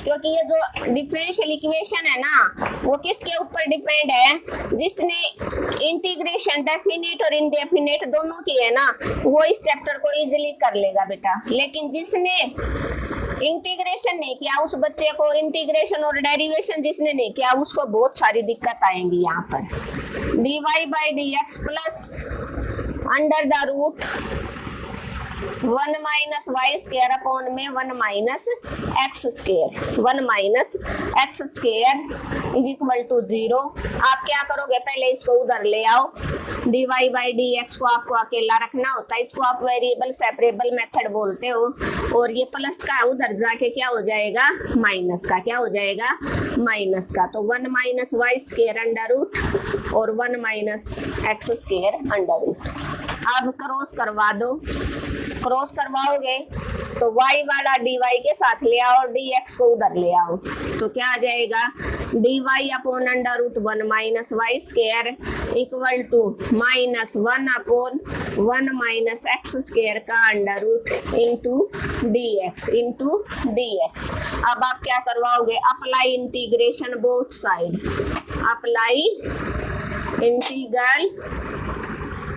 क्योंकि ये जो डिफरेंशियल इक्वेशन है ना वो किसके ऊपर डिपेंड है, जिसने इंटीग्रेशन डेफिनेट और इनडेफिनेट दोनों की है ना वो इस चैप्टर को इजीली कर लेगा बेटा, लेकिन जिसने इंटीग्रेशन नहीं किया उस बच्चे को, इंटीग्रेशन और डेरिवेशन जिसने नहीं किया उसको बहुत सारी दिक्कत आएंगी यहाँ पर। dy by D x plus under the root 1 minus Y square upon में 1 minus x square, 1 minus x square is equal to 0। आप क्या करोगे, पहले इसको उधर ले आओ, dy बाई डी एक्स को आपको अकेला रखना होता है, इसको आप वेरिएबल सेपरेबल मेथड बोलते हो, और ये प्लस का उधर जाके क्या हो जाएगा, माइनस का, क्या हो जाएगा, माइनस का। तो 1 minus Y square under root और 1 minus x square under root. अब क्रॉस करवा दो, क्रॉस करवाओगे तो y वाला dy के साथ ले आओ और dx को उधर ले आओ, तो क्या आ जाएगा, dy upon under root 1 minus Y square equal to minus 1 upon 1 minus x square का अंडर रूट इंटू dx। अब आप क्या करवाओगे, apply integration both side, apply integral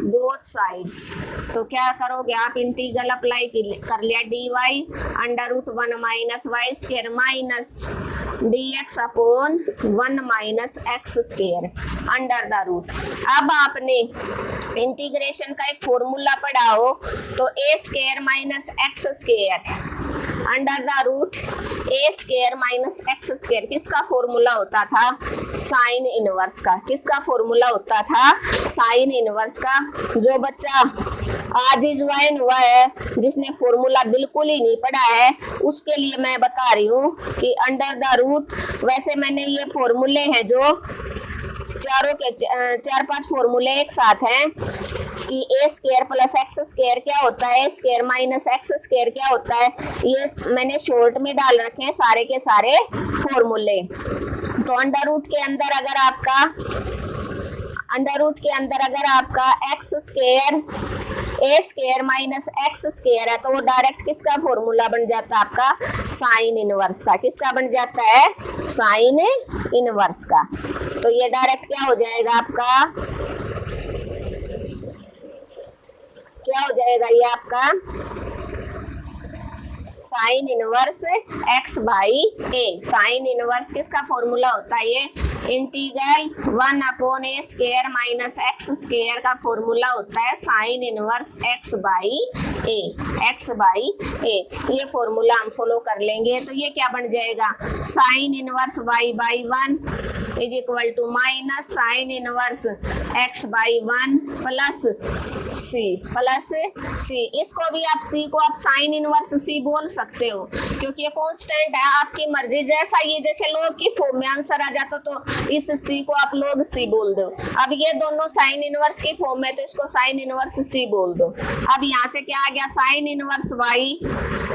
both sides. तो क्या करोगे आप, इंटीग्रल अप्लाई कर लिया, dy under root 1 minus Y square minus dx upon 1 minus x square under the root. अब आपने इंटीग्रेशन का एक फॉर्मूला पढ़ा हो तो a square minus x square under the root a square minus x square, किसका फॉर्मूला होता था, साइन इनवर्स का। किसका फॉर्मूला होता था, साइन इनवर्स का। जो बच्चा आज ही ज्वाइन हुआ है, जिसने फॉर्मूला बिल्कुल ही नहीं पढ़ा है, उसके लिए मैं बता रही हूँ कि अंडर द रूट, वैसे मैंने ये फॉर्मूले हैं जो चारों के 4-5 फॉर्मूले एक साथ हैं कि ए स्क्वायर प्लस एक्स स्क्वायर क्या होता है, ए स्क्वायर माइनस एक्स स्क्वायर क्या होता है, ये मैंने शॉर्ट में डाल रखे हैं सारे के सारे फॉर्मूले। तो अंडर रूट के अंदर अगर आपका एक्स स्क्वायर ए स्क्वायर माइनस एक्स स्क्वायर है तो वो डायरेक्ट किसका फॉर्मूला बन जाता है, आपका साइन इनवर्स का। किसका बन जाता है, साइन इनवर्स का। तो ये डायरेक्ट क्या हो जाएगा आपका, क्या हो जाएगा ये आपका sign inverse x by A. Sine inverse किसका फॉर्मूला होता है, ये इंटीग्रल 1 अपॉन ए स्क्वायर माइनस एक्स स्क्वायर का फॉर्मूला होता है साइन इनवर्स x बाई ए। ये फॉर्मूला हम फॉलो कर लेंगे तो ये क्या बन जाएगा, sine inverse y by 1 is equal to minus sine inverse x by 1 plus c। इसको भी आप c को आप साइन इनवर्स c बोल सकते हो क्योंकि ये कांस्टेंट है, आपकी मर्जी। जैसा ये जैसे लोग की फॉर्म में आंसर आ जाता तो इस c को आप लोग c बोल दो। अब ये दोनों साइन इनवर्स की फॉर्म में तो इसको साइन इनवर्स c बोल दो। अब यहाँ से क्या आ गया, साइन इनवर्स y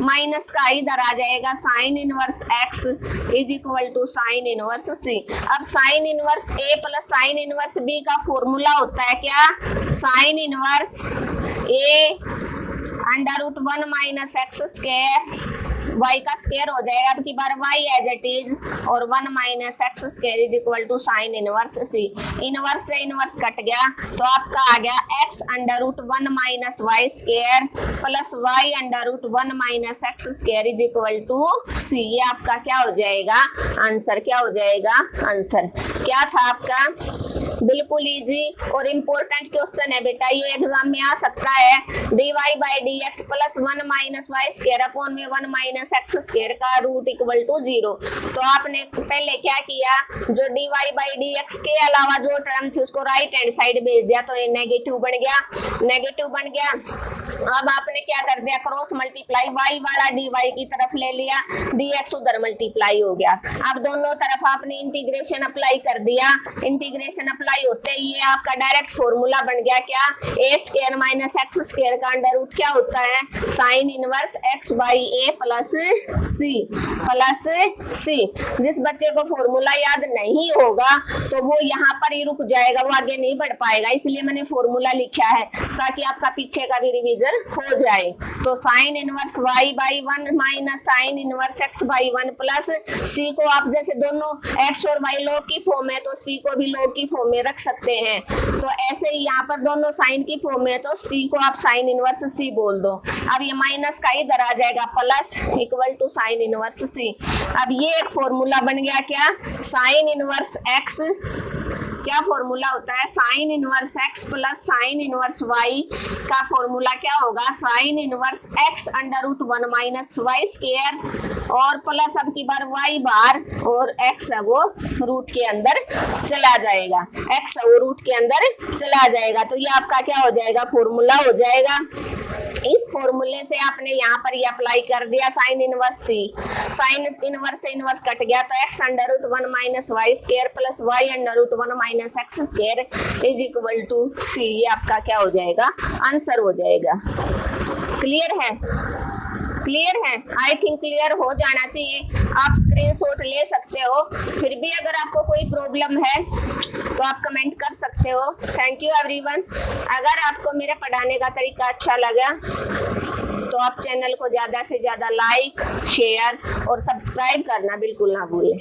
माइनस का इधर आ जाएगा sine inverse x is equal to sine inverse c। अब sine inverse a plus sine inverse b का फॉर्मूला होता है क्या, sine inverse a under root 1 minus x square y का स्क्वायर हो जाएगा, अब की बार y एज इट इज, और 1 minus x square is equal to sine inverse c। Inverse से इनवर्स कट गया तो आपका आ गया x under root 1 minus Y square plus y under root 1 minus x square is equal to c। ये आपका क्या हो जाएगा, आंसर। क्या हो जाएगा, आंसर। क्या था आपका, बिल्कुल इजी और इम्पोर्टेंट क्वेश्चन है बेटा, ये एग्जाम में आ सकता है। dy by D x plus 1 minus Y square upon में 1 माइनस एक्स स्क्वायर का रूट इक्वल टू 0। तो आपने पहले क्या किया, जो dy बाई डी एक्स के अलावा जो टर्म थी उसको राइट हैंड साइड भेज दिया तो ये नेगेटिव बन गया। अब आपने क्या कर दिया, क्रॉस मल्टीप्लाई, y वाला dy की तरफ ले लिया, dx उधर मल्टीप्लाई हो गया। अब दोनों तरफ आपने इंटीग्रेशन अप्लाई कर दिया। इंटीग्रेशन मल्टीप्लाई होते ही ये आपका डायरेक्ट फॉर्मूला बन गया क्या, a square minus x square का अंडर रूट क्या होता है, sine inverse x by a plus c. जिस बच्चे को फॉर्मूला याद नहीं होगा तो वो यहाँ पर ही रुक जाएगा, वो आगे नहीं बढ़ पाएगा, इसलिए मैंने फॉर्मूला लिखा है ताकि आपका पीछे का भी रिवीजन हो जाए। तो sine inverse y by one minus sine inverse x by one plus c को आप जैसे दोनों एक्स और वाई लॉग की फॉर्म है तो सी को भी लॉग की फॉर्म में रख सकते हैं। तो ऐसे ही यहाँ पर दोनों साइन की फॉर्म में तो सी को आप साइन इनवर्स सी बोल दो। अब ये माइनस का इधर आ जाएगा plus equal to sine inverse c. अब ये एक फॉर्मूला बन गया क्या, साइन इनवर्स एक्स, क्या फॉर्मूला होता है, sine inverse x plus sine inverse y का फॉर्मूला क्या होगा, sine inverse x under root one minus Y square और प्लस अब की बार वाई बार और एक्स है वो रूट के अंदर चला जाएगा, एक्स है वो रूट के अंदर चला जाएगा। तो ये आपका क्या हो जाएगा, फॉर्मूला हो जाएगा। इस फॉर्मूले से आपने यहाँ पर ये अप्लाई कर दिया sine inverse c, sine inverse से इनवर्स कट गया तो x under root one minus Y square plus y under root one minus x square is equal to c. ये आपका क्या हो जाएगा, आंसर हो जाएगा। क्लियर है, क्लियर है, आई थिंक क्लियर हो जाना चाहिए। आप स्क्रीनशॉट ले सकते हो, फिर भी अगर आपको कोई प्रॉब्लम है तो आप कमेंट कर सकते हो। Thank you everyone. अगर आपको मेरे पढ़ाने का तरीका अच्छा लगा तो आप चैनल को ज़्यादा से ज़्यादा लाइक, शेयर और सब्सक्राइब करना बिल्कुल ना भूलें।